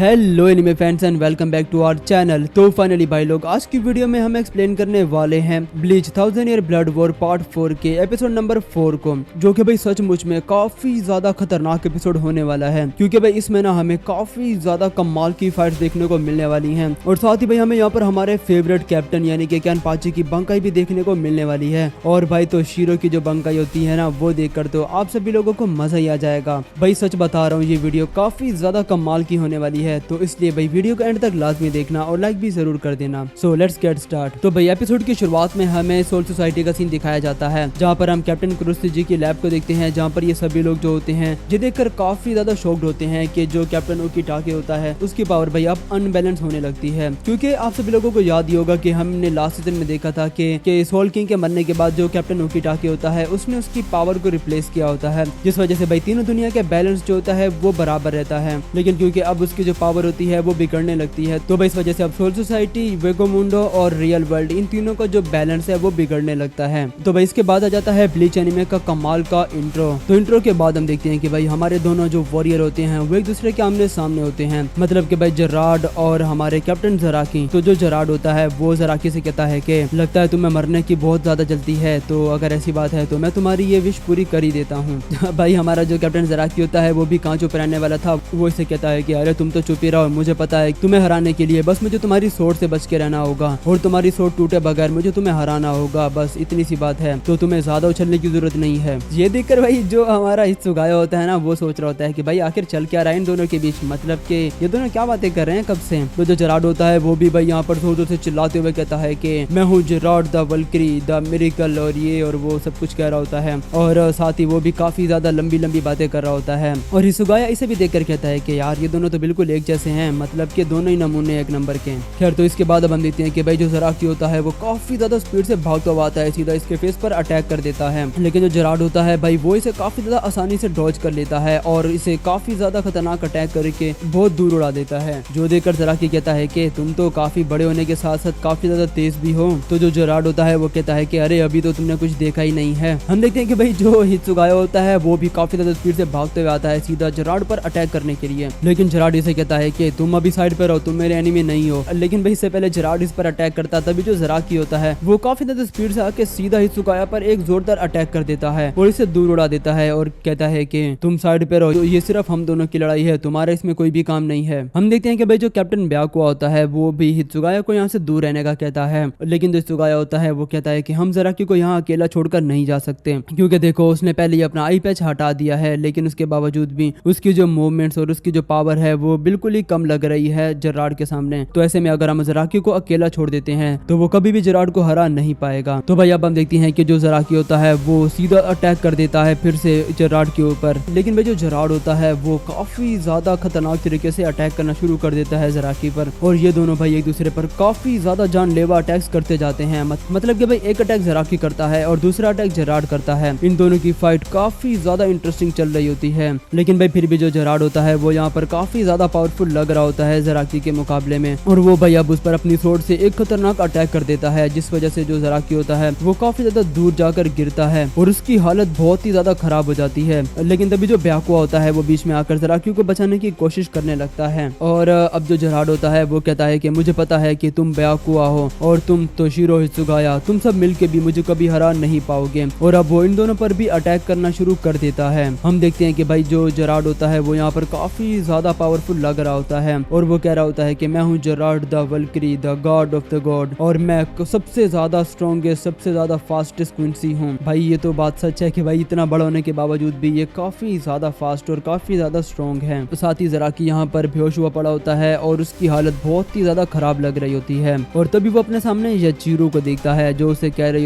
Hello anime fans and welcome back to our channel. तो finally भाई लोग आज की वीडियो में हम एक्सप्लेन करने वाले हैं bleach 1000 year blood war part 4 के एपिसोड नंबर 4 को, जो कि भाई सचमुच में काफी ज्यादा खतरनाक एपिसोड होने वाला है, क्योंकि भाई इसमें ना हमें काफी ज्यादा कमाल की फाइट्स देखने को मिलने वाली हैं और साथ ही भाई हमें यहाँ पर हमारे फेवरेट कैप्टन यानी कि कैनपाची की बंकाई भी देखने को मिलने वाली है। और भाई तो शीरो की जो बंकाई होती है ना वो देखकर तो आप सभी लोगों को मजा ही आ जाएगा। भाई सच बता रहा हूँ ये वीडियो काफी ज्यादा कमाल की होने वाली है, तो इसलिए भाई वीडियो को एंड तक लाजमी देखना और लाइक भी जरूर कर देना। So let's get start. तो भाई एपिसोड की शुरुआत में हमें सोल सोसाइटी का सीन दिखाया जाता है, जहाँ पर हम कैप्टन क्रूसी जी की लैब को देखते हैं, जहाँ पर ये सभी लोग जो होते हैं ये देखकर काफी ज्यादा शॉक्ड होते हैं कि जो कैप्टन ओकीटाके होता है उसकी पावर भाई अब अनबैलेंस होने लगती है। क्योंकि आप सभी लोगों को याद ही होगा कि हमने लास्ट सीजन में देखा था कि सोल किंग के मरने के बाद जो कैप्टन ओकीटाके होता है उसने उसकी पावर को रिप्लेस किया होता है, जिस वजह से भाई तीनों दुनिया के बैलेंस जो होता है वो बराबर रहता है। लेकिन क्योंकि अब उसकी जो पावर होती है वो बिगड़ने लगती है, तो भाई इस वजह से अब सोल सोसाइटी, वेगोमुंडो और रियल वर्ल्ड इन तीनों का जो बैलेंस है वो बिगड़ने लगता है। तो भाई इसके बाद आ जाता है ब्लीच एनिमे का कमाल का इंट्रो। तो इंट्रो के बाद हम देखते हैं कि भाई हमारे दोनों जो वॉरियर होते हैं वो एक दूसरे के आमने सामने होते हैं, मतलब कि भाई जेराड और हमारे कैप्टन जराकी। तो जो जेराड होता है वो जराकी से कहता है कि लगता है तुम्हें मरने की बहुत ज्यादा जल्दी है, तो अगर ऐसी बात है तो मैं तुम्हारी ये विश पूरी कर ही देता हूँ। भाई हमारा जो कैप्टन जराकी होता है वो भी कहाँ चुप रहने वाला था, वो इसे कहता है कि अरे तुम तो चुप ही रहो, मुझे पता है तुम्हें हराने के लिए बस मुझे तुम्हारी सोर्ड से बच के रहना होगा और तुम्हारी सोर्ड टूटे बगैर मुझे तुम्हें हराना होगा, बस इतनी सी बात है, तो तुम्हें ज्यादा उछलने की जरूरत नहीं है। ये देखकर भाई जो हमारा हित्सुगाया होता है ना वो सोच रहा होता है कि भाई आखिर चल क्या रहा है इन दोनों के बीच, मतलब कि ये दोनों क्या बातें कर रहे हैं कब से। तो जो जेराड होता है वो भी भाई यहाँ पर जोर जोर से चिल्लाते हुए कहता है कि मैं हूँ Jared the Valkyrie the miracle और ये और वो सब कुछ कह रहा होता है, और साथ ही वो भी काफी ज्यादा लंबी लंबी बातें कर रहा होता है। और हित्सुगाया इसे भी देखकर कहता है कि यार ये दोनों तो बिल्कुल एक जैसे हैं, मतलब कि दोनों ही नमूने एक नंबर के। खैर तो इसके बाद अब हम देखते हैं कि भाई जो जराकी होता है वो काफी ज्यादा स्पीड से भागता हुआ आता है, सीधा इसके फेस पर अटैक कर देता है। लेकिन जो जेराड होता है भाई वो इसे काफी ज्यादा आसानी से डॉज कर लेता है और इसे काफी ज्यादा खतरनाक अटैक करके बहुत दूर उड़ा देता है। जो देखकर जराकी कहता है कि तुम तो काफी बड़े होने के साथ साथ काफी ज्यादा तेज भी हो। तो जो जेराड होता है वो कहता है कि अरे अभी तो तुमने कुछ देखा ही नहीं है। हम देखते हैं कि भाई जो हित्सुगाया होता है वो भी काफी ज्यादा स्पीड से भागते हुए आता है सीधा जेराड पर अटैक करने के लिए। लेकिन जेराड इसे कहता है कि तुम अभी साइड पर हो, तुम मेरे एनिमी नहीं हो। लेकिन भाई इससे पहले जेराड इस पर अटैक करता तभी जो जराकी होता है वो काफी ज्यादा स्पीड से आके सीधा हित्सुगाया पर एक जोरदार अटैक कर देता है और इसे दूर उड़ा देता है और कहता है कि तुम साइड पे रहो, ये सिर्फ हम दोनों की लड़ाई है, तुम्हारा इसमें कोई भी काम नहीं है। हम देखते हैं कि भाई जो कैप्टन ब्याकुआ होता है वो भी हित्सुगाया को यहाँ से दूर रहने का कहता है, लेकिन जो हित्सुगाया होता है वो कहता है कि हम जराकी को यहाँ अकेला छोड़कर नहीं जा सकते, क्योंकि देखो उसने पहले ही अपना आई पैच हटा दिया है, लेकिन उसके बावजूद भी उसकी जो मूवमेंट्स और उसकी जो पावर है वो बिल्कुल ही कम लग रही है जेराड के सामने। तो ऐसे में अगर हम जराकी को अकेला छोड़ देते हैं तो वो कभी भी जेराड को हरा नहीं पाएगा। तो भाई अब हम देखते हैं कि जो जराकी होता है वो सीधा अटैक कर देता है फिर से जेराड के ऊपर। लेकिन भाई जो जेराड होता है वो काफी ज्यादा खतरनाक तरीके से अटैक करना शुरू कर देता है जराकी पर, और ये दोनों भाई एक दूसरे पर काफी ज्यादा जानलेवा अटैक्स करते जाते हैं। मतलब कि भाई एक अटैक जराकी करता है और दूसरा अटैक जेराड करता है। इन दोनों की फाइट काफी ज्यादा इंटरेस्टिंग चल रही होती है। लेकिन भाई फिर भी जो जेराड होता है वो यहाँ पर काफी ज्यादा पावरफुल लग रहा होता है जराकी के मुकाबले में, और वो भाई अब उस पर अपनी सोर्ड से एक खतरनाक अटैक कर देता है, जिस वजह से जो जराकी होता है वो काफी ज्यादा दूर जाकर गिरता है और उसकी हालत बहुत ही ज्यादा खराब हो जाती है। लेकिन तभी जो ब्याकुआ होता है वो बीच में आकर जराकी को बचाने की कोशिश करने लगता है, और अब जो जेराड होता है वो कहता है कि मुझे पता है कि तुम ब्याकुआ हो और तुम तोशिरो हित्सुगाया, तुम सब मिलके भी मुझे कभी हरा नहीं पाओगे। और अब वो इन दोनों पर भी अटैक करना शुरू कर देता है। हम देखते हैं कि भाई जो जेराड होता है वो यहाँ पर काफी ज्यादा पावरफुल लग रहा होता है और वो कह रहा होता है कि मैं हूँ Jared the Valkyrie the god of the god, और मैं सबसे ज्यादा स्ट्रॉन्गेस्ट सबसे ज्यादा फास्टेस्ट क्वींसी हूँ। भाई ये तो बात सच है कि भाई इतना बड़ा होने के बावजूद भी ये काफी ज्यादा फास्ट और काफी ज्यादा स्ट्रॉन्ग है। तो साथ ही जराकी यहाँ पर बेहोश हुआ पड़ा होता है और उसकी हालत बहुत ही ज्यादा खराब लग रही होती है। और तभी वो अपने सामने याचीरो को देखता है जो उसे कह रही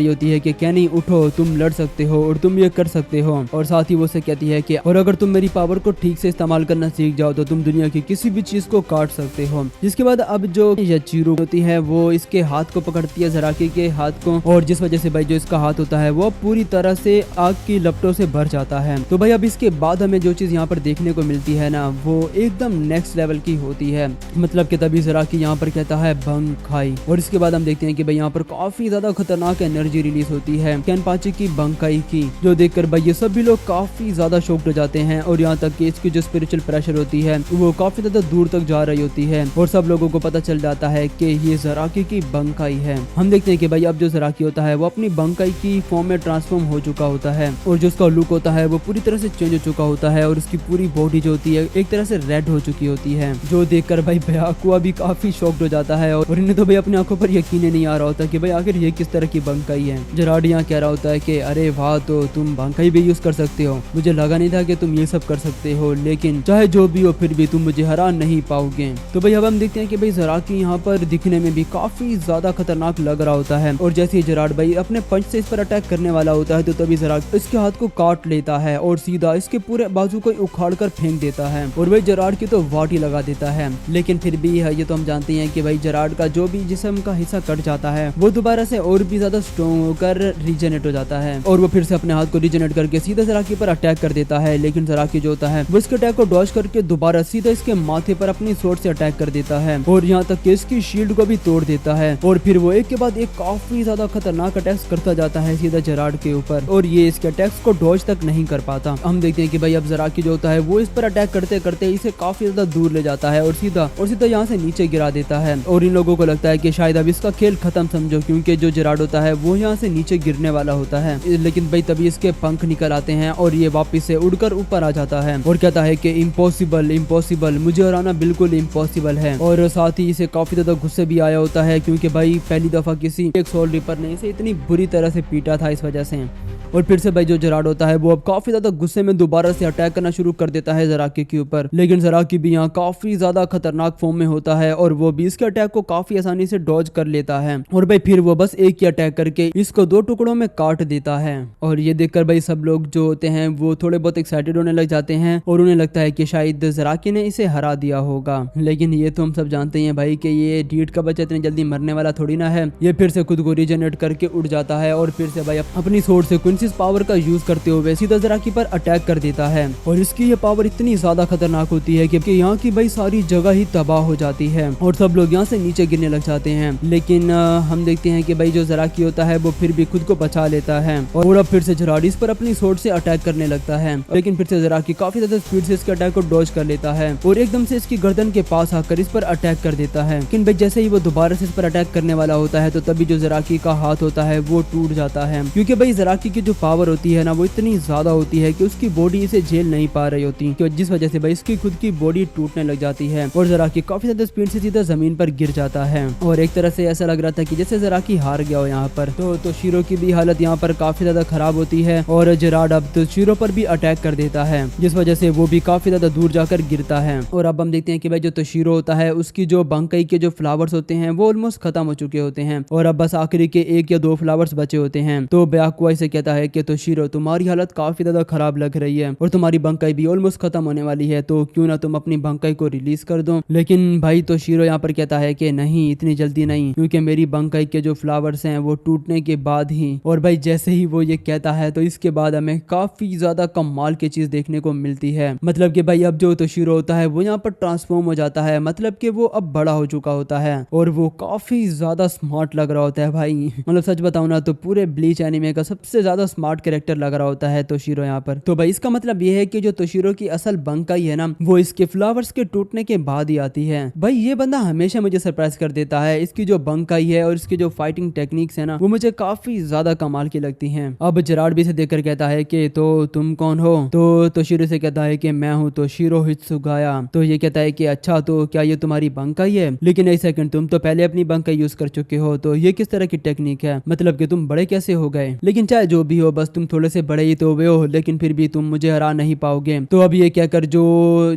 होती है कि कैनी उठो, तुम लड़ सकते हो और तुम ये कर सकते हो। और साथ ही वो उसे कहती है कि और अगर तुम मेरी पावर को ठीक से इस्तेमाल करना सीख जाओ तो तुम दुनिया की किसी भी चीज को काट सकते हो। जिसके बाद अब जो याचीरो होती है वो इसके हाथ को पकड़ती है जराकी के हाथ को, और जिस वजह से भाई जो इसका हाथ होता है वो पूरी तरह से आग की लपटों से भर जाता है। तो भाई अब इसके बाद हमें जो चीज यहाँ पर देखने को मिलती है ना वो एकदम नेक्स्ट लेवल की होती है, मतलब कि तभी जराकी यहाँ पर कहता है भंग खाई। और इसके बाद हम देखते हैं कि भाई यहाँ पर काफी ज्यादा खतरनाक एनर्जी रिलीज होती है कैनपाची की बंकाई की, जो देखकर भाई ये सभी लोग काफी ज्यादा शॉक्ड हो जाते हैं। और यहाँ तक कि इसकी जो म्यूचुअल प्रेशर होती है वो काफी ज्यादा दूर तक जा रही होती है और सब लोगों को पता चल जाता है कि ये ज़राकी की बंकाई है। हम देखते हैं कि भाई अब जो ज़राकी होता है वो अपनी बंकाई की फॉर्म में ट्रांसफॉर्म हो चुका होता है और जो उसका लुक होता है वो पूरी तरह से चेंज हो चुका होता है और उसकी पूरी बॉडी जो होती है एक तरह से रेड हो चुकी होती है, जो देखकर भाई भयाकुआ भी काफी शॉक्ड हो जाता है और इन्हें तो भाई अपनी आंखों पर यकीन नहीं आ रहा होता कि भाई आखिर ये किस तरह की बंकाई है। जेरार्ड यहाँ कह रहा होता है कि अरे वाह, तो तुम बंकाई भी यूज कर सकते हो, मुझे लगा नहीं था कि तुम ये सब कर सकते हो, लेकिन चाहे जो भी हो फिर भी तुम मुझे हरा नहीं पाओगे। तो भाई अब हम देखते हैं कि भाई ज़राकी यहाँ पर दिखने में भी काफी ज्यादा खतरनाक लग रहा होता है और जैसे ही जेरार्ड भाई अपने पंच से इस पर अटैक करने वाला होता है तो तभी जेरार्ड इसके हाथ को काट लेता है और सीधा इसके पूरे बाजू को उखाड़ कर फेंक देता है और भाई जेरार्ड की तो वाट ही लगा देता है। लेकिन फिर भी है ये तो हम जानते हैं कि भाई जेरार्ड का जो भी जिस्म का हिस्सा कट जाता है वो दोबारा से और भी ज्यादा स्ट्रॉन्ग होकर रीजनरेट हो जाता है और वो फिर से अपने हाथ को रीजनरेट करके सीधा ज़राकी पर अटैक कर देता है। लेकिन ज़राकी जो होता है वो इसके अटैक को डॉज करके दोबारा सीधा इसके माथे पर अपनी स्वॉर्ड से अटैक कर देता है और यहाँ तक कि इसकी शील्ड को भी तोड़ देता है और फिर वो एक के बाद एक काफी ज्यादा खतरनाक अटैक्स करता जाता है सीधा जेरार्ड के ऊपर और ये इसके अटैक्स को डॉज तक नहीं कर पाता। हम देखते हैं कि भाई अब ज़राकी जो होता है वो इस पर अटैक करते करते इसे काफी ज्यादा दूर ले जाता है और सीधा यहाँ से नीचे गिरा देता है और इन लोगों को लगता है कि शायद अब इसका खेल खत्म समझो, क्योंकि जो जेरार्ड होता है वो यहाँ से नीचे गिरने वाला होता है। लेकिन भाई तभी इसके पंख निकल आते हैं और ये वापिस से उड़कर ऊपर आ जाता है और कहता है कि इम्पॉसिबल इम्पॉसिबल, मुझे हराना बिल्कुल इम्पॉसिबल है। और साथ ही इसे काफी ज्यादा गुस्से भी आया होता है क्योंकि भाई पहली दफा किसी एक सोल रिपर ने इसे इतनी बुरी तरह से पीटा था इस वजह से। और फिर से भाई जो जेरार्ड होता है वो अब काफी ज्यादा गुस्से में दोबारा से अटैक करना शुरू कर देता है ज़राकी के ऊपर। लेकिन ज़राकी भी यहाँ काफी ज्यादा खतरनाक फॉर्म में होता है और वो भी इसके अटैक को काफी आसानी से डॉज कर लेता है और भाई फिर वो बस एक ही अटैक करके इसको 2 टुकड़ों में काट देता है। और ये देखकर भाई सब लोग जो होते हैं वो थोड़े बहुत एक्साइटेड होने लग जाते हैं और उन्हें लगता है कि शायद ज़राकी ने इसे हरा दिया होगा। लेकिन ये तो हम सब जानते हैं भाई कि ये डीड का बच्चा इतनी जल्दी मरने वाला थोड़ी ना है। ये फिर से खुद को रीजनरेट करके उड़ जाता है और फिर से भाई अपनी स्वॉर्ड से क्विंसिस पावर का यूज करते हुए सीधा ज़राकी पर अटैक कर देता है और इसकी ये पावर इतनी ज्यादा खतरनाक होती है कि यहाँ की भाई सारी जगह ही तबाह हो जाती है और सब लोग यहाँ से नीचे गिरने लग जाते हैं। लेकिन हम देखते हैं कि भाई जो ज़राकी होता है वो फिर भी खुद को बचा लेता है और अब फिर से जेरार्ड इस पर अपनी स्वॉर्ड से अटैक करने लगता है। लेकिन फिर से ज़राकी काफी ज्यादा स्पीड से इसके अटैक को डॉज कर लेता है और एकदम से इसकी गर्दन के पास आकर इस पर अटैक कर देता है। लेकिन भाई जैसे ही वो दोबारा से इस पर अटैक करने वाला होता है तो तभी जो ज़राकी का हाथ होता है वो टूट जाता है क्योंकि भाई ज़राकी की जो पावर होती है ना वो इतनी ज्यादा होती है कि उसकी बॉडी इसे झेल नहीं पा रही होती, जिस वजह से भाई इसकी खुद की बॉडी टूटने लग जाती है और ज़राकी काफी ज्यादा स्पीड से सीधा जमीन पर गिर जाता है और एक तरह से ऐसा लग रहा था कि जैसे ज़राकी हार गया हो यहाँ पर। तो शीरो की भी हालत यहाँ पर काफी ज्यादा खराब होती है और जेरार्ड अब तो शीरो पर भी अटैक कर देता है जिस वजह से वो भी काफी ज्यादा दूर जाकर गिरता है। और अब हम देखते हैं कि भाई जो तोशीरो होता है उसकी जो बंकाई के जो फ्लावर्स होते हैं वो ऑलमोस्ट खत्म हो चुके होते हैं और अब बस आखिरी के 1 या 2 फ्लावर्स बचे होते हैं। तो ब्याकुआ इसे कहता है कि तोशीरो तुम्हारी हालत काफी ज्यादा खराब लग रही है और तुम्हारी बंकाई भी ऑलमोस्ट खत्म होने वाली है, तो क्यों ना तुम अपनी बंकाई को रिलीज कर दो। लेकिन भाई तोशीरो यहाँ पर कहता है कि नहीं, इतनी जल्दी नहीं, क्योंकि मेरी बंकाई के जो फ्लावर्स हैं वो टूटने के बाद ही। और भाई जैसे ही वो ये कहता है तो इसके बाद हमें काफी ज्यादा कमाल की चीज देखने को मिलती है। मतलब कि भाई अब जो तोशीरो होता है वो यहाँ पर ट्रांसफॉर्म हो जाता है, मतलब कि वो अब बड़ा हो चुका होता है और वो काफी ज्यादा स्मार्ट लग रहा होता है भाई। मतलब सच बताऊं ना तो पूरे ब्लीच एनिमे का सबसे ज्यादा स्मार्ट कैरेक्टर लग रहा होता है तोशीरो यहाँ पर। तो भाई इसका मतलब ये है कि जो तोशीरो की असल बंकाई है ना वो इसके फ्लावर्स के टूटने के बाद ही आती है। भाई ये बंदा हमेशा मुझे सरप्राइज कर देता है, इसकी जो बंकाई है और इसकी जो फाइटिंग टेक्निक्स है ना वो मुझे काफी ज्यादा कमाल की लगती हैं। अब जेरार्ड भी इसे देखकर कहता है कि तो तुम कौन हो? तो तोशीरो से कहता है कि मैं हूँ तोशीरो हित्सुगाया। तो ये कहता है कि अच्छा, तो क्या ये तुम्हारी बंकाई है? लेकिन एक सेकंड, तुम तो पहले अपनी बंकाई यूज कर चुके हो, तो ये किस तरह की टेक्निक है? मतलब कि तुम बड़े कैसे हो गए? लेकिन चाहे जो भी हो, बस तुम थोड़े से बड़े ही तो हुए हो, लेकिन फिर भी तुम मुझे हरा नहीं पाओगे। तो अब ये कहकर जो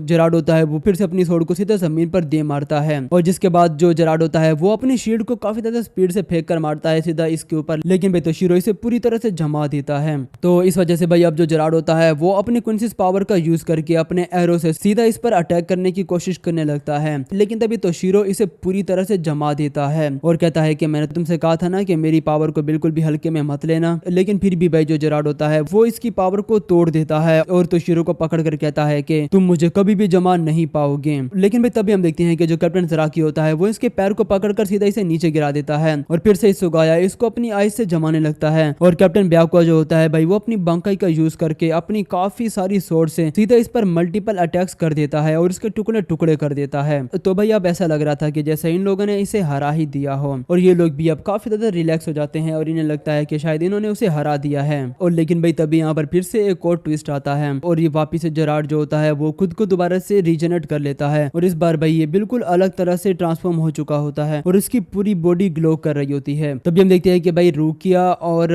जेरार्ड होता है वो फिर से अपनी स्वॉर्ड को सीधा जमीन पर दे मारता है और जिसके बाद जो जेरार्ड होता है वो अपनी शील्ड को काफी ज्यादा स्पीड से फेंक कर मारता है सीधा इसके ऊपर। लेकिन भाई तोशीरो इसे पूरी तरह से जमा देता है। तो इस वजह से भाई अब जो जेरार्ड होता है वो अपनी क्विंसिस पावर का यूज करके अपने एरो से सीधा इस पर अटैक करने की कोशिश करने लगता है। लेकिन तभी तोशीरो इसे पूरी तरह से जमा देता है और कहता है कि मैंने तुमसे कहा था ना कि मेरी पावर को बिल्कुल भी हल्के में मत लेना। लेकिन फिर भी भाई जो जेरार्ड होता है वो इसकी पावर को तोड़ देता है और तोशीरो को पकड़ कर कहता है कि तुम मुझे कभी भी जमा नहीं पाओगे। लेकिन भाई तभी हम देखते हैं कि जो कैप्टन ज़राकी होता है वो इसके पैर को पकड़कर सीधा इसे नीचे गिरा देता है और फिर से हित्सुगाया इसको अपनी आइज से जमाने लगता है। और कैप्टन ब्याकुआ जो होता है भाई वो अपनी बंकाई का यूज करके अपनी काफी सारी स्वॉर्ड से सीधा इस पर मल्टीपल अटैक्स कर देता है और उसके टुकड़े टुकड़े कर देता है। तो भाई अब ऐसा लग रहा था कि जैसे इन लोगों ने इसे हरा ही दिया हो, और ये लोग भी अब काफी ज्यादा रिलैक्स हो जाते हैं और इन्हें लगता है कि शायद इन्होंने उसे हरा दिया है। और लेकिन भाई तभी यहाँ पर फिर से एक और ट्विस्ट आता है और ये वापिस से जेरार्ड जो होता है वो खुद को दोबारा से रीजनरेट कर लेता है, और इस बार भाई ये बिल्कुल अलग तरह से ट्रांसफॉर्म हो चुका होता है और उसकी पूरी बॉडी ग्लो कर रही होती है। तभी हम देखते हैं कि भाई रूकिया और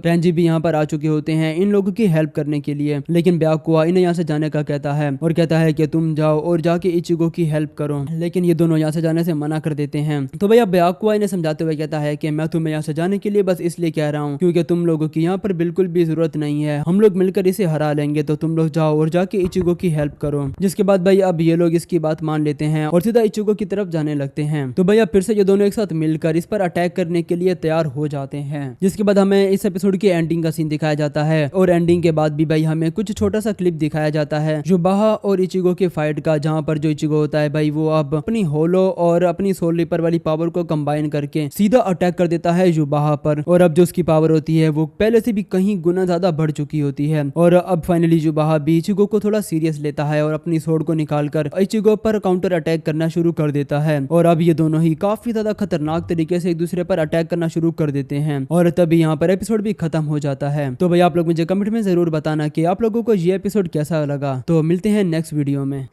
रेंजी भी यहाँ पर आ चुके होते हैं इन लोगों की हेल्प करने के लिए, लेकिन ब्याकुआ इन्हें यहाँ से जाने का कहता है और कहता है कि तुम जाओ और जाके इचिगो की हेल्प करो, लेकिन ये दोनों यहाँ से जाने से मना कर देते हैं। तो भैया ब्याकुआ इन्हें समझाते हुए कहता है कि मैं तुम्हें यहाँ से जाने के लिए बस इसलिए कह रहा हूँ क्योंकि तुम लोगों की यहाँ पर बिल्कुल भी जरूरत नहीं है, हम लोग मिलकर इसे हरा लेंगे, तो तुम लोग जाओ और जाके इचिगो की हेल्प करो। जिसके बाद भाई अब ये लोग इसकी बात मान लेते हैं और सीधा इचिगो की तरफ जाने लगते हैं। तो भैया फिर से ये दोनों एक साथ मिलकर इस पर अटैक करने के लिए तैयार हो जाते हैं। जिसके बाद हमें इस एपिसोड की एंडिंग का सीन दिखाया जाता है और एंडिंग के बाद भी भाई हमें कुछ छोटा सा क्लिप दिखाया जाता है जो बाहा और इचिगो के फाइट का, जहाँ पर जो इचिगो होता है भाई वो अब अपनी होलो और अपनी सोल रिपर वाली पावर को कंबाइन करके सीधा अटैक कर देता है युबाहा पर, और अब जो उसकी पावर होती है वो पहले से भी कहीं गुना ज्यादा बढ़ चुकी होती है। और अब फाइनली युबाहा भी इचिगो को थोड़ा सीरियस लेता है और अपनी सोर्ड को निकालकर इचिगो पर काउंटर अटैक करना शुरू कर देता है, और अब ये दोनों ही काफी ज्यादा खतरनाक तरीके से एक दूसरे पर अटैक करना शुरू कर देते हैं। और तभी यहाँ पर एपिसोड भी खत्म हो जाता है। तो भाई आप लोग मुझे कमेंट में जरूर बताना कि आप लोगों को ये एपिसोड कैसा लगा। तो मिलते हैं नेक्स्ट वीडियो में।